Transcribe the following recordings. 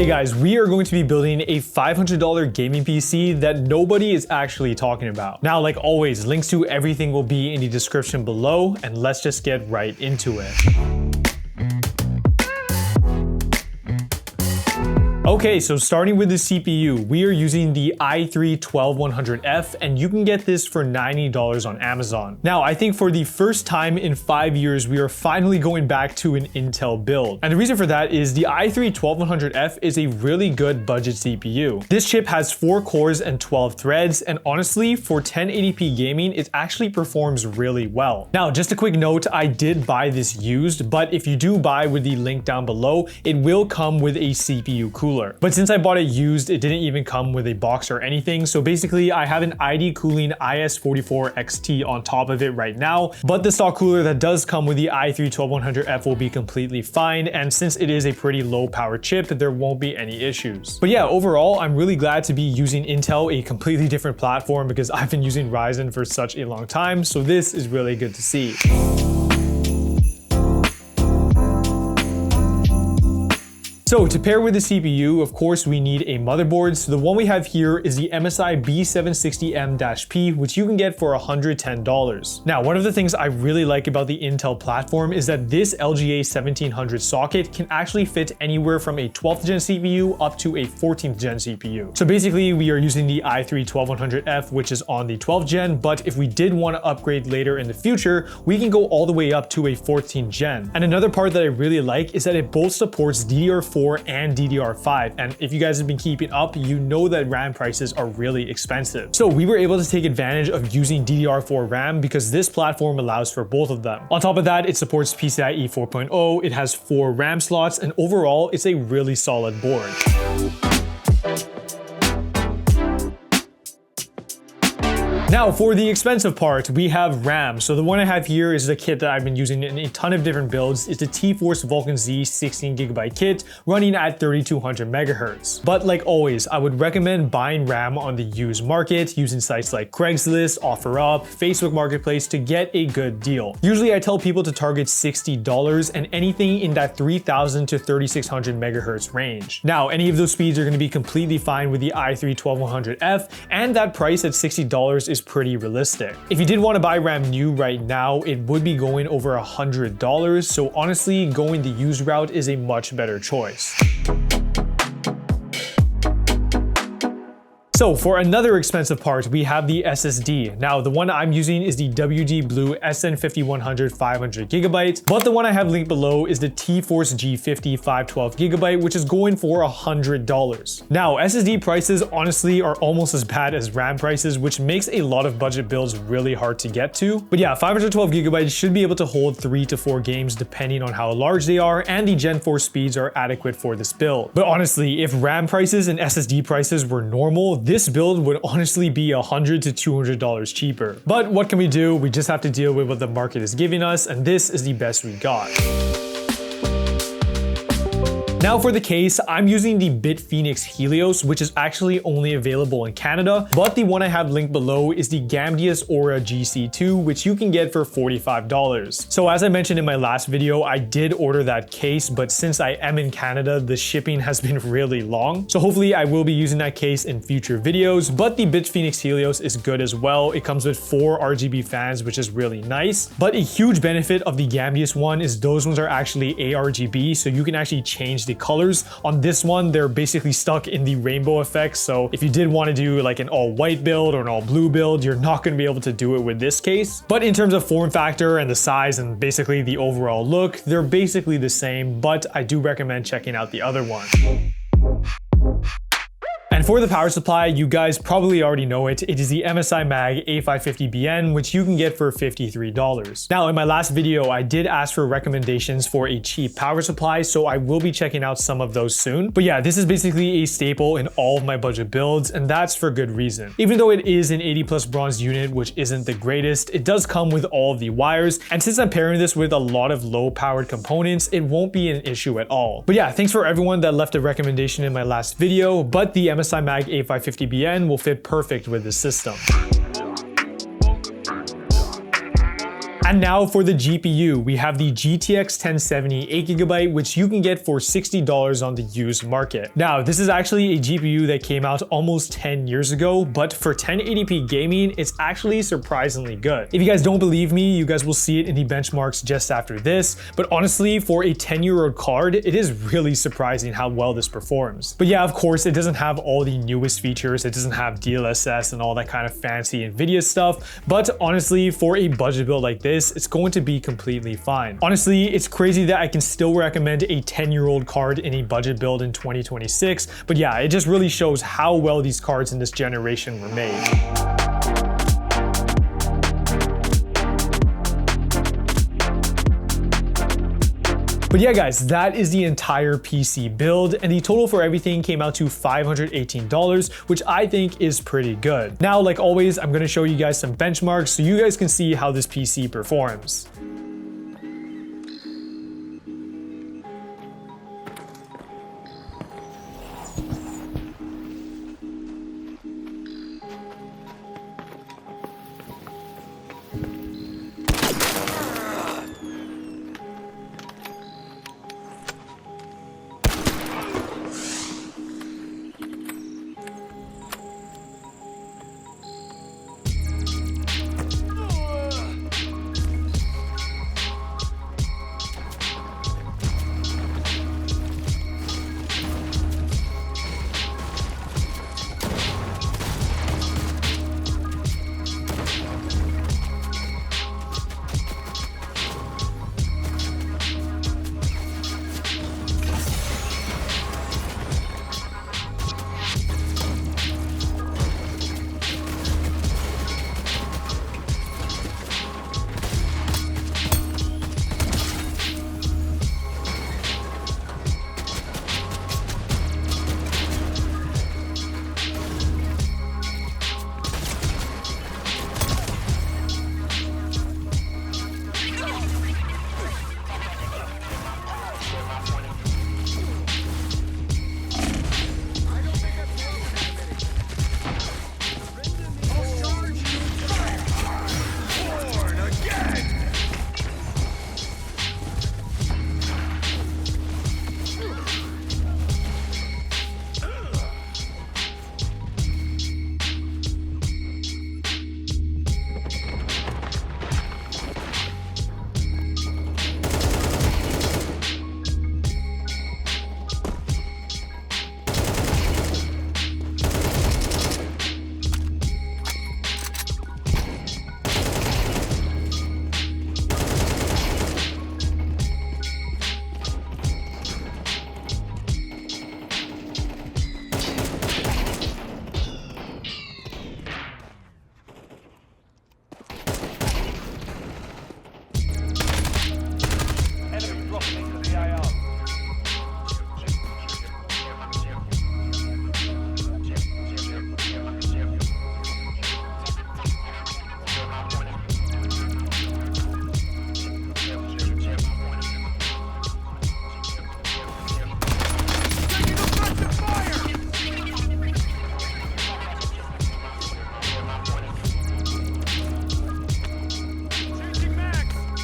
Today guys, we are going to be building a $500 gaming PC that nobody is actually talking about. Now, like always, links to everything will be in the description below, and let's just get right into it. Okay, so starting with the CPU, we are using the i3-12100F, and you can get this for $90 on Amazon. Now, I think for the first time in 5 years, we are finally going back to an Intel build. And the reason for that is the i3-12100F is a really good budget CPU. This chip has 4 cores and 12 threads, and honestly, for 1080p gaming, it actually performs really well. Now, just a quick note, I did buy this used, but if you do buy with the link down below, it will come with a CPU cooler. But since I bought it used, it didn't even come with a box or anything. So basically, I have an ID Cooling IS44XT on top of it right now. But the stock cooler that does come with the i3-12100F will be completely fine. And since it is a pretty low power chip, there won't be any issues. But yeah, overall, I'm really glad to be using Intel, a completely different platform, because I've been using Ryzen for such a long time. So this is really good to see. So to pair with the CPU, of course, we need a motherboard. So the one we have here is the MSI B760M-P, which you can get for $110. Now, one of the things I really like about the Intel platform is that this LGA 1700 socket can actually fit anywhere from a 12th gen CPU up to a 14th gen CPU. So basically, we are using the i3-12100F, which is on the 12th gen, but if we did want to upgrade later in the future, we can go all the way up to a 14th gen. And another part that I really like is that it both supports DDR4 and DDR5, and if you guys have been keeping up, you know that RAM prices are really expensive. So we were able to take advantage of using DDR4 RAM because this platform allows for both of them. On top of that, it supports PCIe 4.0, it has 4 RAM slots, and overall, it's a really solid board. Now for the expensive part, we have RAM. So the one I have here is the kit that I've been using in a ton of different builds. It's the T-Force Vulcan Z 16GB kit running at 3200 megahertz. But like always, I would recommend buying RAM on the used market using sites like Craigslist, OfferUp, Facebook Marketplace to get a good deal. Usually I tell people to target $60 and anything in that 3000 to 3600 megahertz range. Now, any of those speeds are going to be completely fine with the i3-12100F, and that price at $60 is pretty realistic. If you did want to buy RAM new right now, it would be going over $100, so honestly, going the used route is a much better choice. So for another expensive part, we have the SSD. Now, the one I'm using is the WD Blue SN5100 500GB, but the one I have linked below is the T-Force G50 512GB, which is going for $100. Now, SSD prices honestly are almost as bad as RAM prices, which makes a lot of budget builds really hard to get to. But yeah, 512GB should be able to hold 3 to 4 games depending on how large they are, and the Gen 4 speeds are adequate for this build. But honestly, if RAM prices and SSD prices were normal, this build would honestly be $100 to $200 cheaper. But what can we do? We just have to deal with what the market is giving us, and this is the best we got. Now for the case, I'm using the BitPhoenix Helios, which is actually only available in Canada, but the one I have linked below is the GAMDIAS Aura GC2, which you can get for $45. So as I mentioned in my last video, I did order that case, but since I am in Canada, the shipping has been really long. So hopefully I will be using that case in future videos, but the BitPhoenix Helios is good as well. It comes with 4 RGB fans, which is really nice. But a huge benefit of the GAMDIAS one is those ones are actually ARGB, so you can actually change the colors. On this one, they're basically stuck in the rainbow effect. So if you did want to do like an all white build or an all blue build, you're not going to be able to do it with this case. But in terms of form factor and the size and basically the overall look, they're basically the same, but I do recommend checking out the other one. And for the power supply, you guys probably already know it. It is the MSI Mag A550BN, which you can get for $53. Now, in my last video, I did ask for recommendations for a cheap power supply, so I will be checking out some of those soon. But yeah, this is basically a staple in all of my budget builds, and that's for good reason. Even though it is an 80 plus bronze unit, which isn't the greatest, it does come with all of the wires. And since I'm pairing this with a lot of low powered components, it won't be an issue at all. But yeah, thanks for everyone that left a recommendation in my last video, but the MSI Mag A550BN will fit perfect with this system. And now for the GPU, we have the GTX 1070 8GB, which you can get for $60 on the used market. Now, this is actually a GPU that came out almost 10 years ago, but for 1080p gaming, it's actually surprisingly good. If you guys don't believe me, you guys will see it in the benchmarks just after this, but honestly, for a 10-year-old card, it is really surprising how well this performs. But yeah, of course, it doesn't have all the newest features, it doesn't have DLSS and all that kind of fancy NVIDIA stuff, but honestly, for a budget build like this, it's going to be completely fine. Honestly, it's crazy that I can still recommend a 10-year-old card in a budget build in 2026, but yeah, it just really shows how well these cards in this generation were made. But yeah guys, that is the entire PC build, and the total for everything came out to $518, which I think is pretty good. Now, like always, I'm gonna show you guys some benchmarks so you guys can see how this PC performs.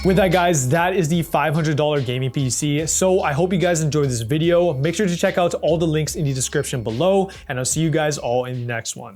With that guys, that is the $500 gaming PC. So I hope you guys enjoyed this video. Make sure to check out all the links in the description below, and I'll see you guys all in the next one.